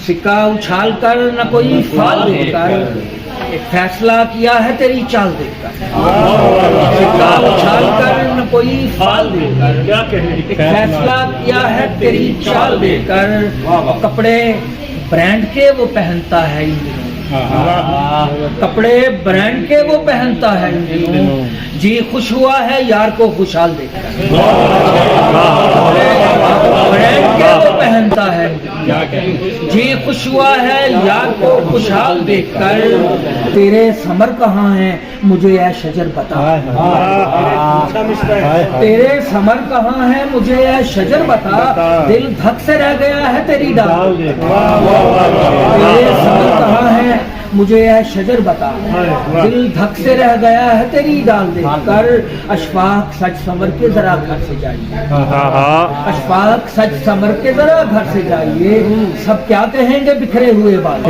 सिक्का उछाल कर न कोई फाल देकर, एक फैसला किया है तेरी चाल देखकर। सिक्का उछाल कर न कोई फाल देकर, एक फैसला किया है तेरी चाल देखकर। कपड़े ब्रांड के वो पहनता है इन दिनों, कपड़े ब्रांड के वो पहनता है इन दिनों। जी खुश हुआ है यार को खुशहाल देखकर, ब्रांड के वो पहनता है। जी खुश हुआ है यार को खुशहाल देखकर। तेरे समर कहाँ हैं मुझे ऐ शजर बता, तेरे समर कहाँ हैं मुझे ऐ शजर बता। दिल धक से रह गया है तेरी डाल, तेरे समर कहाँ है मुझे ऐ शजर बता। दिल धक से रह गया है तेरी डाल देखकर। अशफाक सच संवर के जरा घर से जाइए, अशफाक सच संवर के जरा घर से जाइए। सब क्या कहेंगे बिखरे हुए बाल।